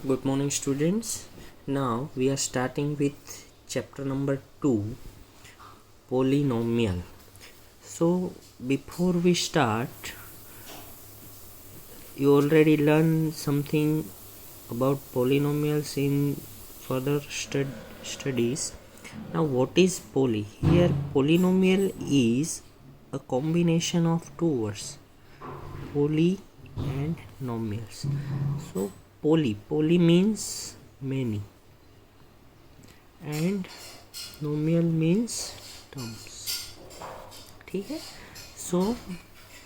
Good morning, students. Now we are starting with chapter number 2, polynomial. So before we start, you already learned something about polynomials in further studies. Now what is poly? Here polynomial is a combination of two words, poly and nomials. So poly means many and nomial means terms. ठीक है. So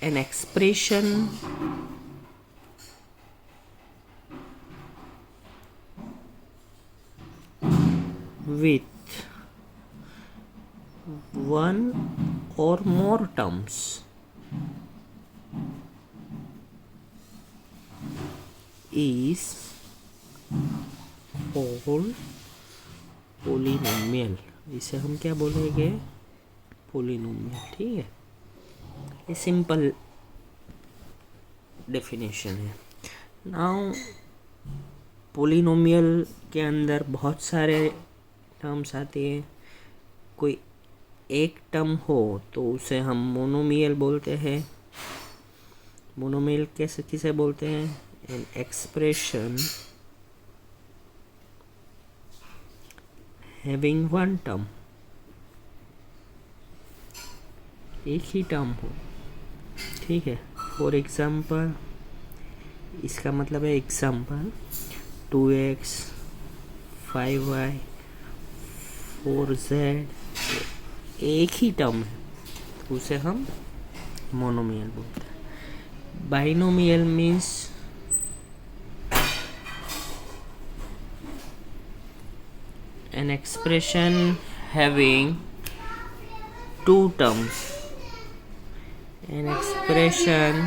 an expression with one or more terms is called polynomial. इसे हम क्या बोलेंगे? Polynomial. ठीक है, ये simple definition है. नाउ पोलिनोमियल के अंदर बहुत सारे टर्म्स आते हैं. कोई एक टर्म हो तो उसे हम मोनोमियल बोलते हैं. मोनोमियल कैसे किसे बोलते हैं? An expression having one term, एक ही टर्म हो. ठीक है. फॉर एग्जाम्पल, इसका मतलब है एग्जाम्पल 2x 5y 4z एक ही टर्म है, उसे हम मोनोमियल बोलते हैं. Binomial means an expression having two terms. An expression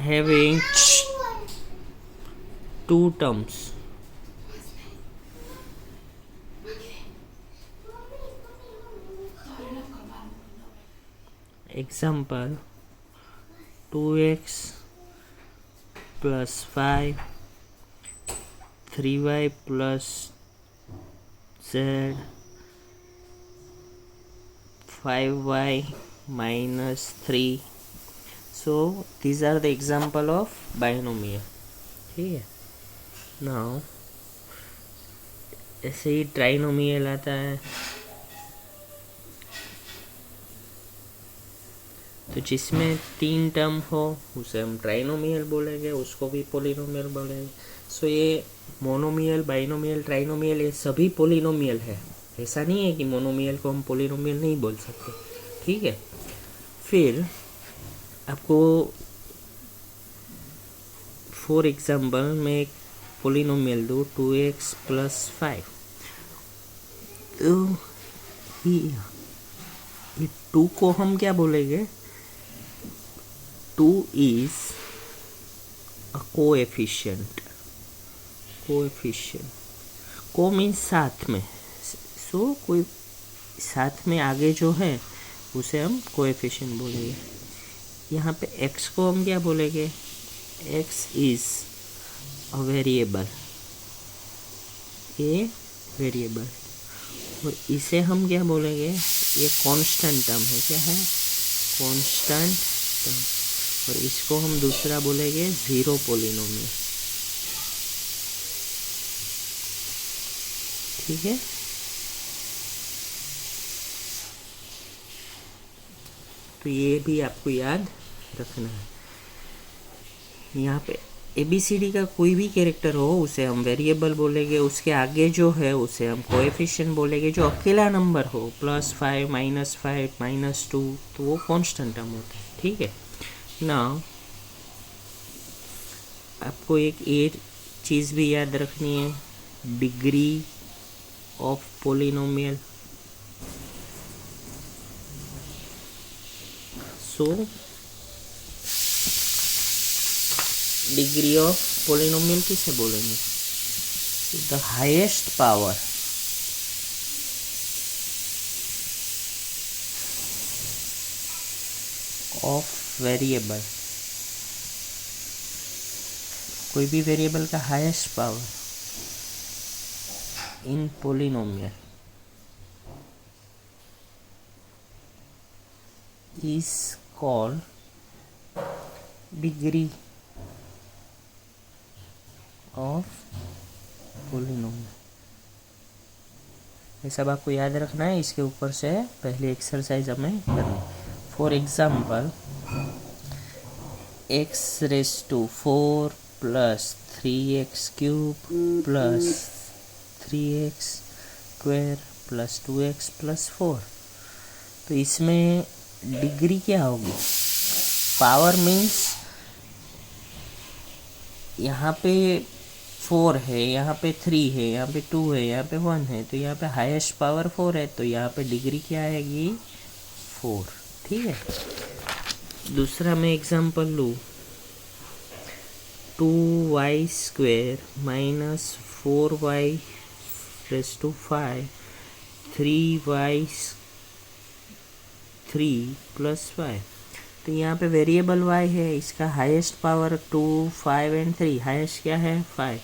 having two terms. Example 2x plus 5 3y plus z 5y minus 3. So these are the example of binomial. ठीक है. Now ऐसे ही trinomial आता है. तो जिसमें तीन टर्म हो उसे हम ट्राइनोमियल बोलेंगे, उसको भी पोलिनोमियल बोलेंगे. सो ये मोनोमियल, बाइनोमियल, ट्राइनोमियल ये सभी पोलिनोमियल है. ऐसा नहीं है कि मोनोमियल को हम पोलिनोमियल नहीं बोल सकते. ठीक है. फिर आपको फॉर एग्जाम्पल मैं एक पोलिनोमियल दूँ 2x plus 5. तो ये 2 को हम क्या बोलेंगे? 2 is a coefficient. को मीन्स साथ में. सो कोई साथ में आगे जो है उसे हम कोएफिशिएंट बोलेंगे. यहाँ पे x को हम क्या बोलेंगे? x इज अ वेरिएबल, ये वेरिएबल. और इसे हम क्या बोलेंगे? ये कांस्टेंट टर्म है. क्या है? Constant term. और इसको हम दूसरा बोलेंगे जीरो पोलिनोमियल. ठीक है. तो ये भी आपको याद रखना है. यहाँ पे ABCD का कोई भी कैरेक्टर हो उसे हम वेरिएबल बोलेंगे. उसके आगे जो है उसे हम कोएफिशिएंट बोलेंगे. जो अकेला नंबर हो +5 -5 -2 तो वो कांस्टेंट टर्म होता है. ठीक है. नाउ आपको एक चीज़ भी याद रखनी है, degree of polynomial. So degree of polynomial किसे बोलेंगे? The highest power of variable कोई भी वेरिएबल का highest power in polynomial is called degree of polynomial. ये सब आपको याद रखना है। इसके ऊपर से पहले एक्सरसाइज हमें करनी। For example x⁴ plus 3x³ plus 3x² plus 2x plus 4। तो इसमें डिग्री क्या होगी? पावर मीन्स यहाँ पे 4 है, यहाँ पे 3 है, यहाँ पे 2 है, यहाँ पे 1 है, तो यहाँ पे हाईएस्ट पावर 4 है, तो यहाँ पे डिग्री क्या आएगी? 4। ठीक है। दूसरा मैं एग्जांपल लूँ, 2y² minus 4y raise to 5 3y³ plus 5। तो यहाँ पे वेरिएबल y है, इसका हाईएस्ट पावर 2, 5 एंड 3। हाईएस्ट क्या है? 5।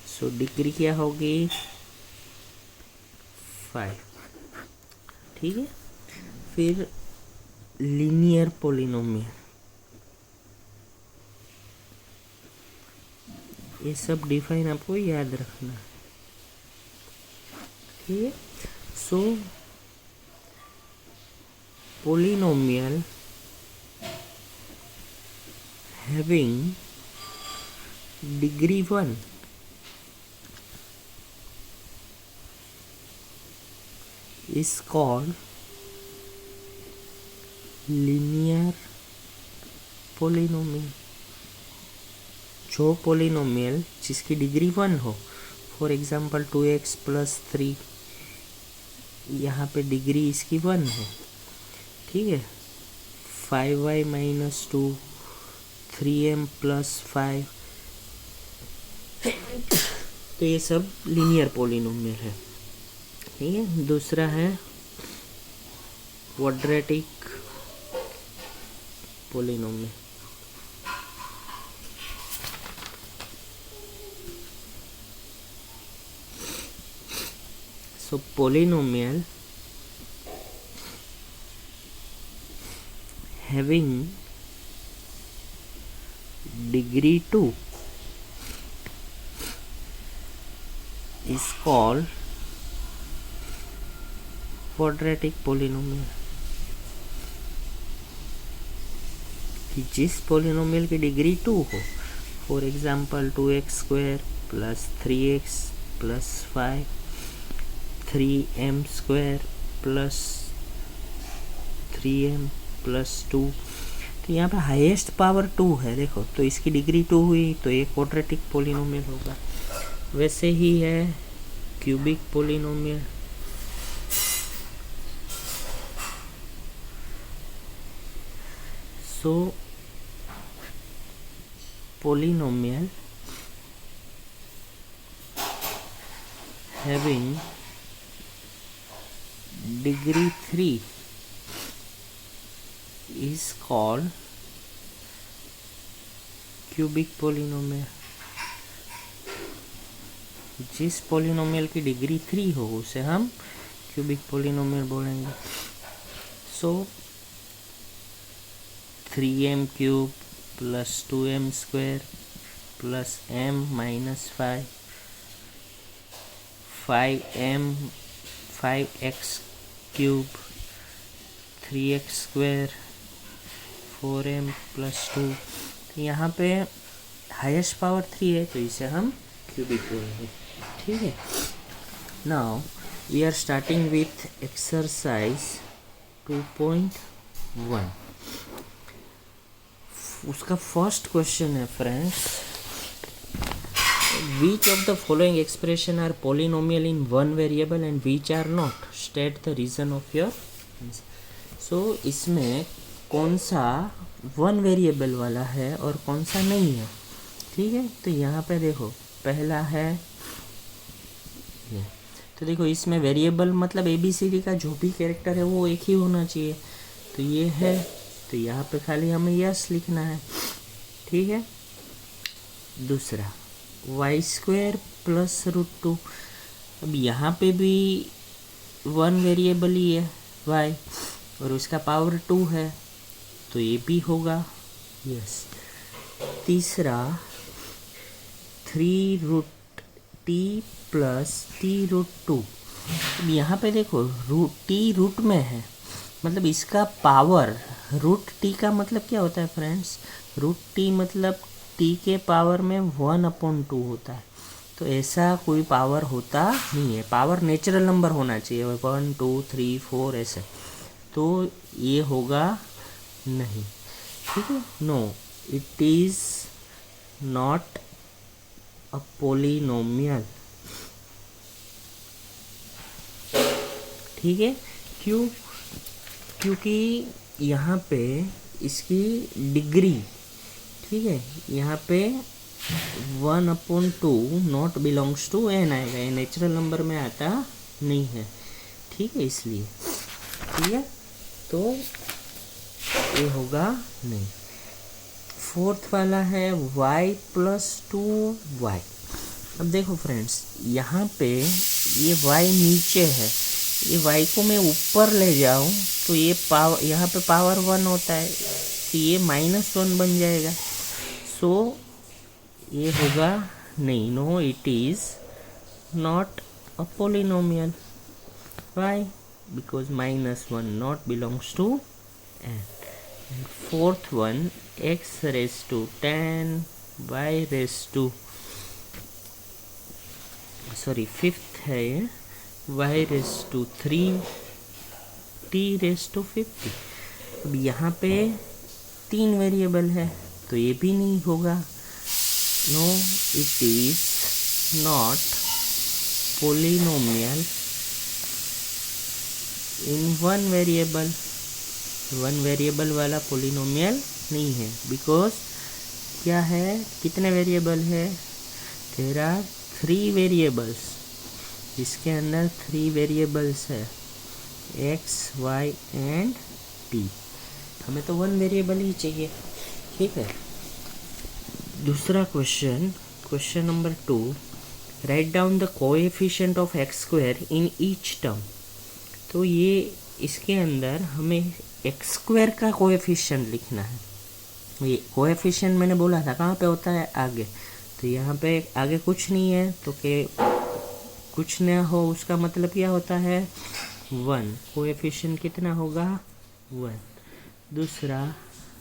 सो डिग्री क्या होगी? 5। ठीक है। फिर लीनियर पोलिनोमियल, ये सब डिफाइन आपको याद रखना है। ठीक है। So polynomial having degree 1 is called linear polynomial। जो पोलिनोमियल जिसकी डिग्री 1 हो, फॉर एग्जांपल 2x प्लस 3, यहाँ पे डिग्री इसकी 1 है। ठीक है। 5y माइनस 2, 3m प्लस 5, तो ये सब लीनियर पोलिनोमियल है। ठीक है। दूसरा है quadratic polynomial. So polynomial having degree 2 is called quadratic polynomial। कि जिस पोलिनोमियल की डिग्री 2 हो, for example 2x² plus 3x plus 5 3m² plus 3m plus 2। तो यहाँ पे हाईएस्ट पावर 2 है, देखो, तो इसकी डिग्री 2 हुई, तो ये क्वाड्रेटिक पोलिनोमियल होगा। वैसे ही है cubic polynomial. So polynomial having degree 3 is called cubic polynomial. जिस पोलिनोमियल की डिग्री 3 हो उसे हम क्यूबिक पोलिनोमियल बोलेंगे। सो 3m³ plus 2m² plus m minus 5 5m 5x³ 3x² 4m plus 2। तो यहाँ पे हाईएस्ट पावर 3 है, तो इसे हम क्यूबिक बोलेंगे। ठीक है। Now we are starting with exercise 2.1। उसका फर्स्ट क्वेश्चन है friends, which of the following expression are polynomial in one variable and which are not? State the reason of your answer। So इसमें कौन सा one variable वाला है और कौन सा नहीं है। ठीक है। तो यहाँ पे देखो, पहला है ये, तो देखो इसमें वेरिएबल मतलब ABCD का जो भी कैरेक्टर है वो एक ही होना चाहिए। तो ये है, तो यहाँ पे खाली हमें यस लिखना है। ठीक है। दूसरा y square plus root two. अब यहाँ पे भी वन वेरिएबल ही है वाई और उसका पावर 2 है, तो ये भी होगा यस। तीसरा 3 root t plus t root two. अब यहाँ पे देखो रूट टी रूट में है, मतलब इसका पावर रूट टी का मतलब क्या होता है फ्रेंड्स, रूट टी मतलब टी के पावर में 1/2 होता है। तो ऐसा कोई पावर होता नहीं है, पावर नेचुरल नंबर होना चाहिए 1 2 3 4 ऐसे, तो ये होगा नहीं। ठीक है, no it is not a polynomial. ठीक है, क्यों? क्योंकि यहाँ पे इसकी डिग्री, ठीक है, यहाँ पे 1/2 नॉट बिलोंग्स टू एन आएगा, ये नेचुरल नंबर में आता नहीं है। ठीक है, इसलिए ठीक है, तो ये होगा नहीं। फोर्थ वाला है y प्लस 2y। अब देखो फ्रेंड्स, यहाँ पे ये y नीचे है, ये y को मैं ऊपर ले जाऊँ तो ये पावर, यहाँ पे पावर 1 होता है, तो ये -1 बन जाएगा। सो ये होगा नहीं, no it is not a polynomial. Why? Because -1 not belongs to n। Fourth one x⁻10 fifth है ये y⁻3 t⁻50। अब यहाँ पे 3 वेरिएबल है, तो ये भी नहीं होगा। No it is not polynomial in one variable. One variable वाला पोलिनोमियल नहीं है, बिकॉज क्या है, कितने वेरिएबल है, देयर आर 3 वेरिएबल्स, इसके अंदर 3 वेरिएबल्स है x y एंड t। हमें तो 1 वेरिएबल ही चाहिए। ठीक है, दूसरा question, question number 2, write down the coefficient of x square in each term. तो ये इसके अंदर हमें एक्स स्क्वायर का कोएफिशिएंट लिखना है। ये कोएफिशिएंट मैंने बोला था कहाँ पे होता है, आगे, तो यहाँ पे आगे कुछ नहीं है, तो के कुछ ना हो उसका मतलब क्या होता है 1। कोएफिशिएंट कितना होगा 1। दूसरा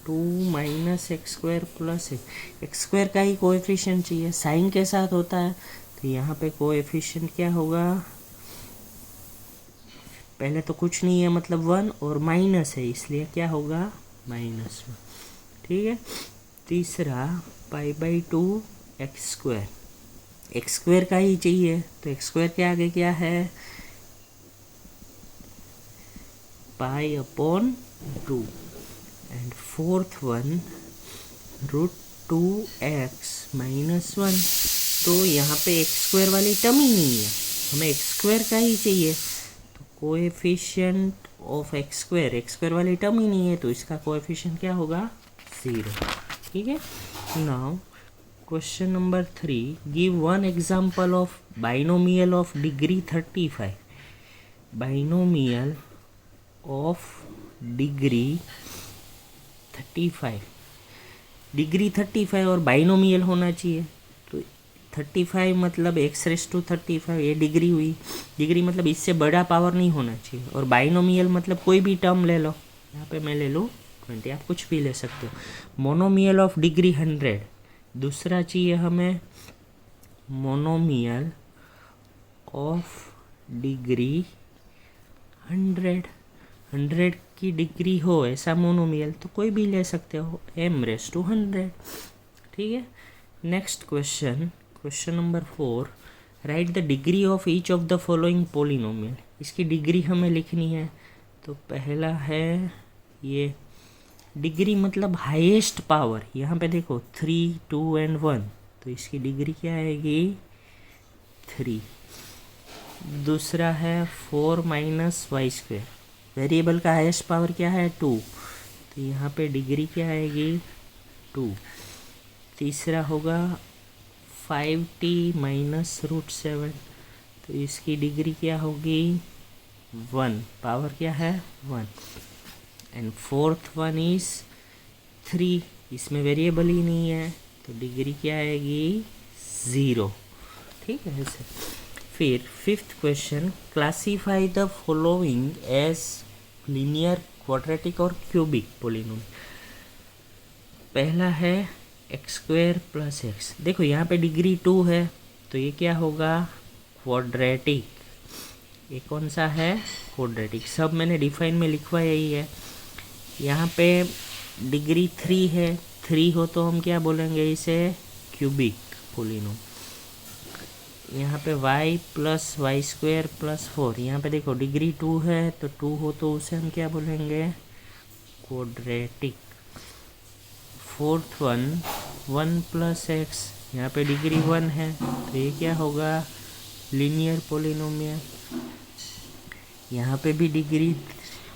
2 - x² प्लस एक्स स्क्वायर का ही कोएफिशिएंट चाहिए, साइन के साथ होता है, तो यहाँ पे कोएफिशिएंट क्या होगा, पहले तो कुछ नहीं है मतलब 1 और माइनस है, इसलिए क्या होगा -1। ठीक है, तीसरा π/2 x², एक्स स्क्वायर का ही चाहिए, तो एक्स स्क्वायर के आगे क्या है π/2। And fourth one √2x - 1। तो यहाँ पे एक्स स्क्वायर वाली टर्म ही नहीं है, हमें एक्स स्क्वायर का ही चाहिए, तो कोएफिशिएंट ऑफ एक्स स्क्वायर वाली टर्म ही नहीं है, तो इसका कोएफिशिएंट क्या होगा 0। ठीक है, now question number 3, give one example of binomial of degree 35। Binomial of degree 35, degree 35 और बाइनोमियल होना चाहिए, तो 35 मतलब x⁻35, ये डिग्री हुई, डिग्री मतलब इससे बड़ा पावर नहीं होना चाहिए, और बाइनोमियल मतलब कोई भी टर्म ले लो, यहाँ पे मैं ले लूँ 20, आप कुछ भी ले सकते हो। मोनोमियल ऑफ डिग्री 100, दूसरा चाहिए हमें मोनोमियल ऑफ डिग्री 100 की डिग्री हो ऐसा मोनोमियल, तो कोई भी ले सकते हो m⁻100। ठीक है, next question, question number 4, right the degree of each of the following polynomial. इसकी डिग्री हमें लिखनी है, तो पहला है ये डिग्री मतलब हाईएस्ट पावर, यहाँ पे देखो 3 2 एंड 1, तो इसकी डिग्री क्या आएगी 3। दूसरा है 4 - y², वेरिएबल का हाईएस्ट पावर क्या है 2, तो यहाँ पे डिग्री क्या आएगी 2। तीसरा होगा 5t माइनस रूट 7, तो इसकी डिग्री क्या होगी 1, पावर क्या है 1। एंड फोर्थ वन इज 3, इसमें वेरिएबल ही नहीं है तो डिग्री क्या आएगी 0। ठीक है ऐसे। फिर fifth question, classify the following as linear, quadratic और क्यूबिक पोलिनोमियल। पहला है x² + x। देखो यहाँ पे डिग्री 2 है तो ये क्या होगा क्वाड्रेटिक। ये कौन सा है क्वाड्रेटिक, सब मैंने डिफाइन में लिखवाया ही है। यहाँ पे डिग्री 3 है, 3 हो तो हम क्या बोलेंगे इसे क्यूबिक पोलिनोमियल। यहाँ पे y + y² + 4, यहाँ पे देखो डिग्री 2 है तो 2 हो तो उसे हम क्या बोलेंगे क्वाड्रेटिक। फोर्थ वन 1 + x, यहाँ पे डिग्री 1 है तो ये क्या होगा लीनियर पोलिनोमियल। यहाँ पे भी डिग्री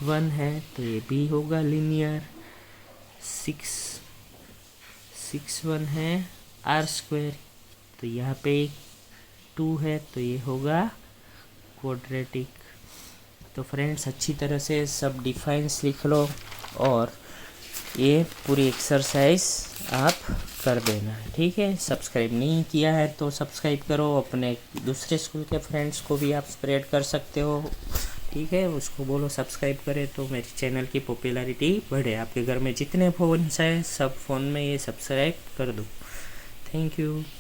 1 है तो ये भी होगा लीनियर। 6 1 है r² तो यहाँ पे 2 है तो ये होगा क्वाड्रेटिक। तो फ्रेंड्स अच्छी तरह से सब डिफाइंस लिख लो और ये पूरी एक्सरसाइज आप कर देना, ठीक है। सब्सक्राइब नहीं किया है तो सब्सक्राइब करो, अपने दूसरे स्कूल के फ्रेंड्स को भी आप स्प्रेड कर सकते हो, ठीक है। उसको बोलो सब्सक्राइब करे तो मेरे चैनल की पॉपुलैरिटी बढ़े। आपके घर में जितने फ़ोन्स हैं सब फ़ोन में ये सब्सक्राइब कर दो। Thank you.